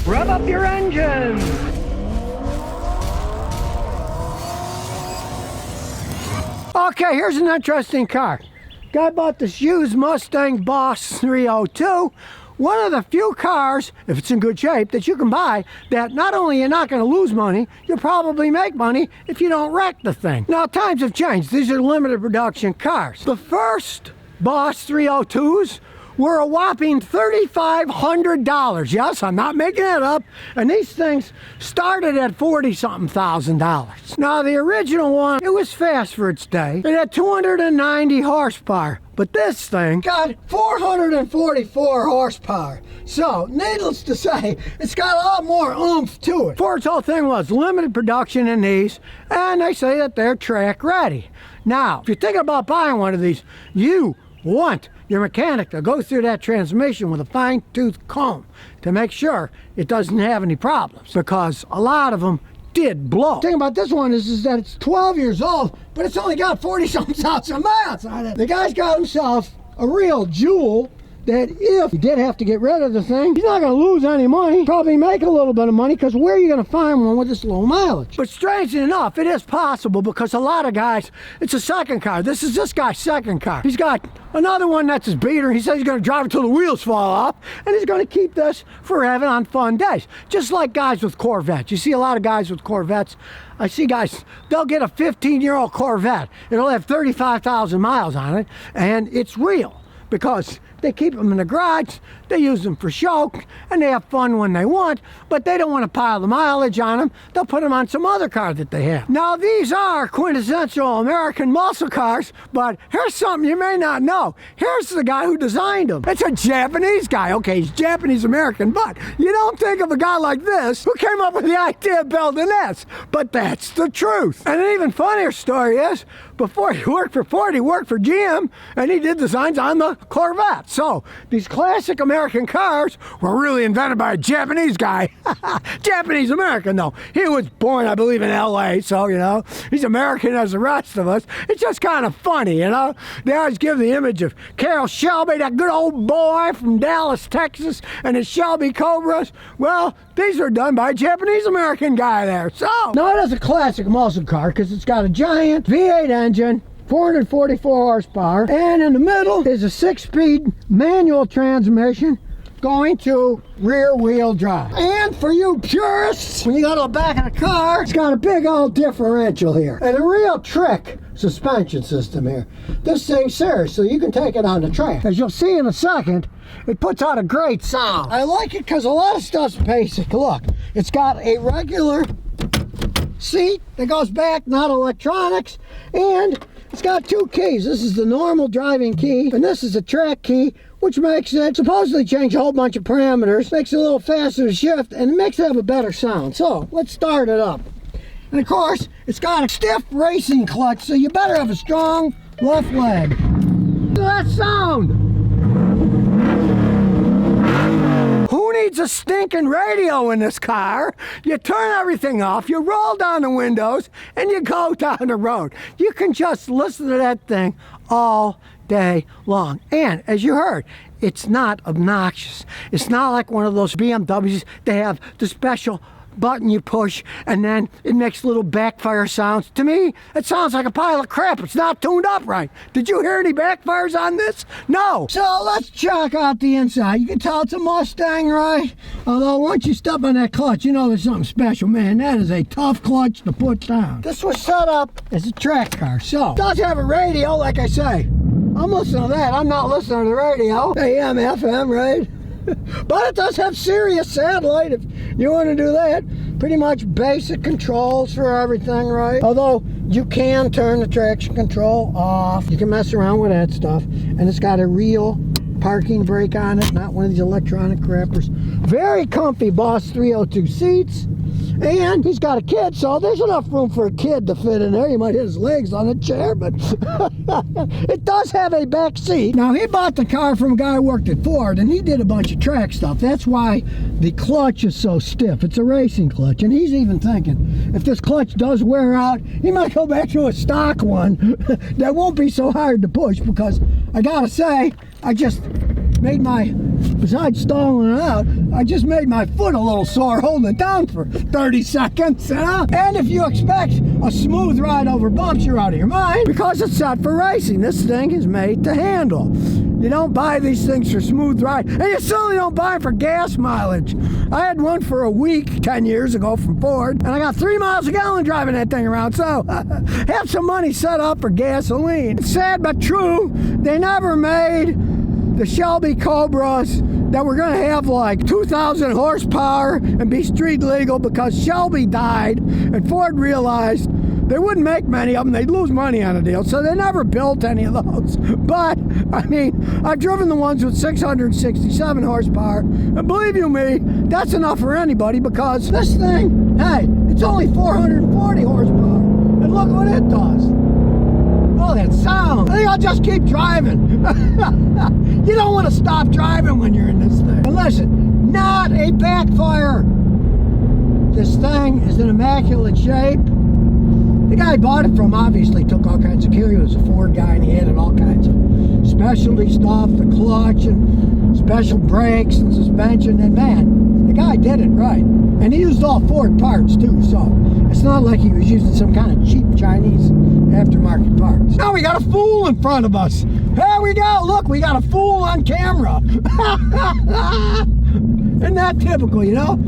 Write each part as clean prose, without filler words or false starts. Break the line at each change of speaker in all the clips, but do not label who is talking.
Rev up your engines. Okay, here's an interesting car. Guy bought this used Mustang Boss 302. One of the few cars, if it's in good shape, that you can buy that not only you're not going to lose money, you'll probably make money if you don't wreck the thing. Now, times have changed. These are limited production cars. The first Boss 302s were a whopping $3,500. Yes, I'm not making it up. And these things started at $40-something thousand. Now, the original one, it was fast for its day. It had 290 horsepower. But this thing got 444 horsepower. So, needless to say, it's got a lot more oomph to it. Ford's whole thing was limited production in these, and they say that they're track ready. Now, if you're thinking about buying one of these, you want your mechanic to go through that transmission with a fine-tooth comb to make sure it doesn't have any problems, because a lot of them did blow. The thing about this one is that it's 12 years old, but it's only got 40-something thousand miles on it. The guy's got himself a real jewel that if he did have to get rid of the thing, he's not going to lose any money, probably make a little bit of money, because where are you going to find one with this low mileage? But strangely enough, it is possible, because a lot of guys, it's a second car. This is this guy's second car. He's got another one that's his beater. He says he's going to drive it till the wheels fall off, and he's going to keep this for having on fun days. Just like guys with Corvettes. You see a lot of guys with Corvettes. I see guys, they'll get a 15-year-old Corvette. It'll have 35,000 miles on it, and it's real, because they keep them in the garage, they use them for show, and they have fun when they want, but they don't want to pile the mileage on them. They'll put them on some other car that they have. Now, these are quintessential American muscle cars, but here's something you may not know. Here's the guy who designed them. It's a Japanese guy. Okay, he's Japanese-American, but you don't think of a guy like this who came up with the idea of building this, but that's the truth. And an even funnier story is, before he worked for Ford, he worked for GM, and he did designs on the Corvette. So these classic American cars were really invented by a Japanese guy. Japanese American, though. He was born, I believe, in LA, so, you know, he's American as the rest of us. It's just kind of funny, you know. They always give the image of Carroll Shelby, that good old boy from Dallas, Texas, and his Shelby Cobras. Well, these are done by a Japanese American guy there. So, now it is a classic muscle car because it's got a giant V8 engine, 444 horsepower, and in the middle is a 6-speed manual transmission going to rear wheel drive. And for you purists, when you go to the back of the car, it's got a big old differential here and a real trick suspension system here. This thing's serious, so you can take it on the track. As you'll see in a second, it puts out a great sound. I like it because a lot of stuff's basic. Look, it's got a regular seat that goes back, not electronics, and it's got 2 keys. This is the normal driving key, and this is a track key, which makes it supposedly change a whole bunch of parameters, makes it a little faster to shift, and it makes it have a better sound. So let's start it up. And of course, it's got a stiff racing clutch, so you better have a strong left leg. Look at that sound! Who needs a stinking radio in this car? You turn everything off, you roll down the windows, and you go down the road. You can just listen to that thing all day long. And as you heard, it's not obnoxious. It's not like one of those BMWs. They have the special button you push and then it makes little backfire sounds. To me, it sounds like a pile of crap. It's not tuned up right. Did you hear any backfires on this? No. So let's check out the inside. You can tell it's a Mustang, right? Although once you step on that clutch, you know there's something special. Man, that is a tough clutch to put down. This was set up as a track car, so it does have a radio, like I say. I'm listening to that. I'm not listening to the radio. AM, FM, right? But it does have Sirius satellite if you want to do that. Pretty much basic controls for everything, right? Although you can turn the traction control off. You can mess around with that stuff. And it's got a real parking brake on it, not one of these electronic crappers. Very comfy Boss 302 seats. And he's got a kid, so there's enough room for a kid to fit in there. He might hit his legs on a chair, but it does have a back seat. Now, he bought the car from a guy who worked at Ford, and he did a bunch of track stuff. That's why the clutch is so stiff. It's a racing clutch, and he's even thinking, if this clutch does wear out, he might go back to a stock one that won't be so hard to push, because I gotta say, I just made my besides stalling it out, I just made my foot a little sore holding it down for 30 seconds, you know? And if you expect a smooth ride over bumps, you're out of your mind, because it's set for racing. This thing is made to handle. You don't buy these things for smooth ride, and you certainly don't buy them for gas mileage. I had one for a week 10 years ago from Ford, and I got 3 miles a gallon driving that thing around, so have some money set up for gasoline. It's sad but true, they never made the Shelby Cobras that were going to have like 2,000 horsepower and be street legal, because Shelby died and Ford realized they wouldn't make many of them. They'd lose money on a deal, so they never built any of those. But, I mean, I've driven the ones with 667 horsepower, and believe you me, that's enough for anybody, because this thing, hey, it's only 440 horsepower, and look what it does. Oh, that sound. I think I'll just keep driving. You don't want to stop driving when you're in this thing. And listen, not a backfire. This thing is in immaculate shape. The guy I bought it from obviously took all kinds of care. He was a Ford guy and he added all kinds of specialty stuff, the clutch and special brakes and suspension, and man, the guy did it right. And he used all Ford parts too, so it's not like he was using some kind of cheap Chinese aftermarket parts. Now we got a fool in front of us. Here we go, look, we got a fool on camera. Isn't that typical, you know?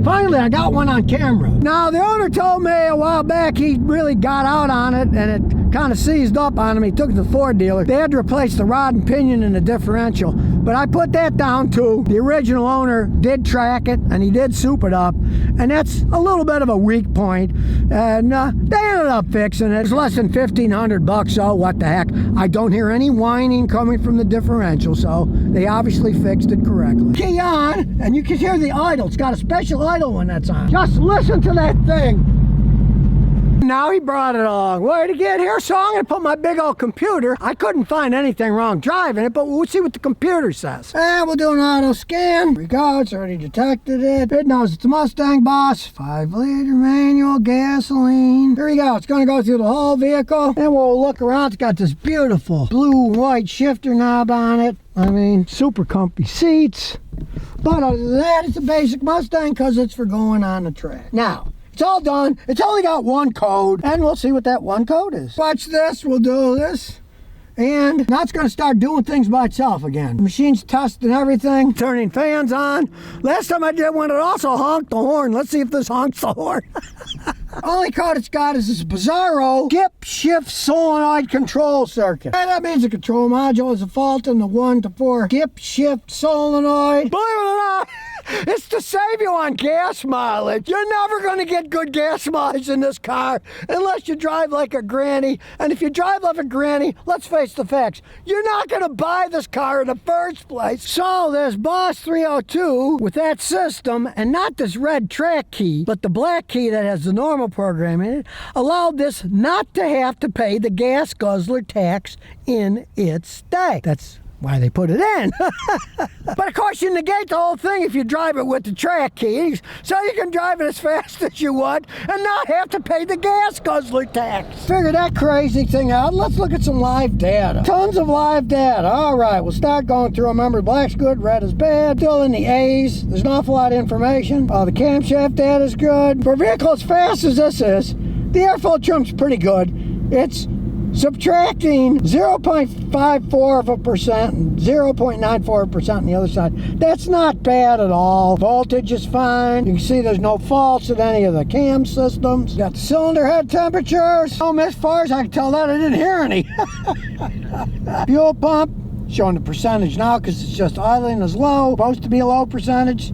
Finally, I got one on camera. Now, the owner told me a while back he really got out on it, and it kind of seized up on him. He took it to the Ford dealer. They had to replace the rod and pinion and the differential. But I put that down to the original owner did track it, and he did soup it up. And that's a little bit of a weak point. And they ended up fixing it. It's less than $1,500, so what the heck. I don't hear any whining coming from the differential, so they obviously fixed it correctly. Key on, and you can hear the idle. It's got a special idle when that's on. Just listen to that thing. Now he brought it along. Way to get here, so I'm going to put my big old computer. I couldn't find anything wrong driving it, but we'll see what the computer says. And we'll do an auto scan. Here we go, it's already detected it. It knows it's a Mustang Boss, 5-liter manual gasoline. Here we go, it's going to go through the whole vehicle. And we'll look around. It's got this beautiful blue and white shifter knob on it. I mean, super comfy seats. But other than that, it's a basic Mustang because it's for going on the track. Now, it's all done. It's only got one code, and we'll see what that one code is. Watch this, we'll do this. And now it's going to start doing things by itself again. The machine's testing everything, turning fans on. Last time I did one, it also honked the horn. Let's see if this honks the horn. Only code it's got is this bizarro skip shift solenoid control circuit. And that means the control module is a fault in the 1 to 4 skip shift solenoid. Believe it or not, it's to save you on gas mileage. You're never going to get good gas mileage in this car unless you drive like a granny. And if you drive like a granny, let's face the facts, you're not going to buy this car in the first place. So this Boss 302 with that system, and not this red track key, but the black key that has the normal program in it, allowed this not to have to pay the gas guzzler tax in its day. That's why they put it in. But of course you negate the whole thing if you drive it with the track keys, so you can drive it as fast as you want and not have to pay the gas guzzler tax. Figure that crazy thing out. Let's look at some live data. Tons of live data. All right, we'll start going through. Remember, black's good, red is bad. Still in the A's. There's an awful lot of information. The camshaft data is good. For a vehicle as fast as this is, the airflow trim's pretty good. It's subtracting 0.54% and 0.94% on the other side. That's not bad at all. Voltage is fine. You can see there's no faults in any of the cam systems. Got the cylinder head temperatures. Oh, as far as I can tell that, I didn't hear any. Fuel pump, showing the percentage now because it's just idling is low. Supposed to be a low percentage.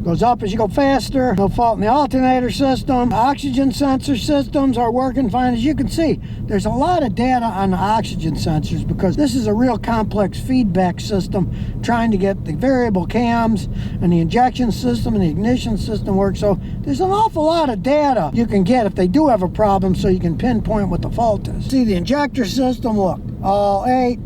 Goes up as you go faster. No fault in the alternator system. Oxygen sensor systems are working fine. As you can see, there's a lot of data on the oxygen sensors because this is a real complex feedback system trying to get the variable cams and the injection system and the ignition system work. So there's an awful lot of data you can get if they do have a problem so you can pinpoint what the fault is. See the injector system, look, all 8.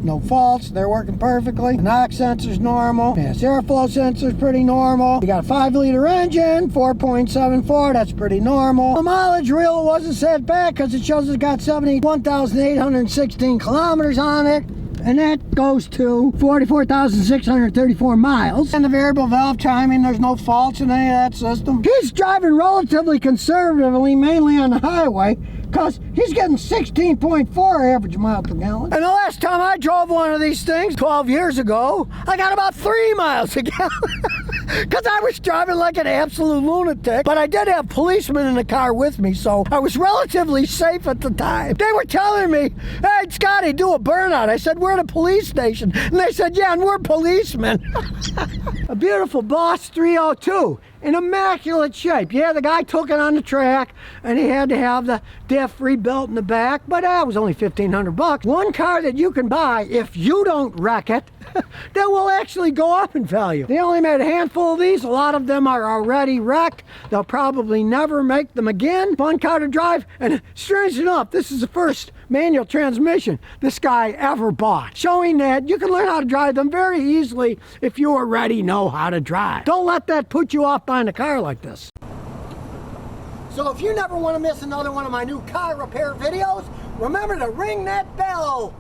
No faults, they're working perfectly. NOx sensor's normal. Yes, airflow sensor's pretty normal. You got a 5-liter engine, 4.74, that's pretty normal. The mileage reel wasn't set back because it shows it's got 71,816 kilometers on it. and that goes to 44,634 miles. And the variable valve timing, there's no faults in any of that system. He's driving relatively conservatively, mainly on the highway, because he's getting 16.4 average mile per gallon. And the last time I drove one of these things, 12 years ago, I got about 3 miles a gallon. Because I was driving like an absolute lunatic. But I did have policemen in the car with me, so I was relatively safe at the time. They were telling me, hey, Scotty, do a burnout. I said, we're at a police station. And they said, yeah, and we're policemen. A beautiful Boss 302 in immaculate shape. Yeah, the guy took it on the track, and he had to have the diff rebuilt in the back, but that was only $1,500. One car that you can buy, if you don't wreck it, that will actually go up in value. They only made a handful of these. A lot of them are already wrecked. They'll probably never make them again. Fun car to drive, and strange enough, this is the first manual transmission this guy ever bought, showing that you can learn how to drive them very easily if you already know how to drive. Don't let that put you off buying a car like this. So if you never want to miss another one of my new car repair videos, remember to ring that bell.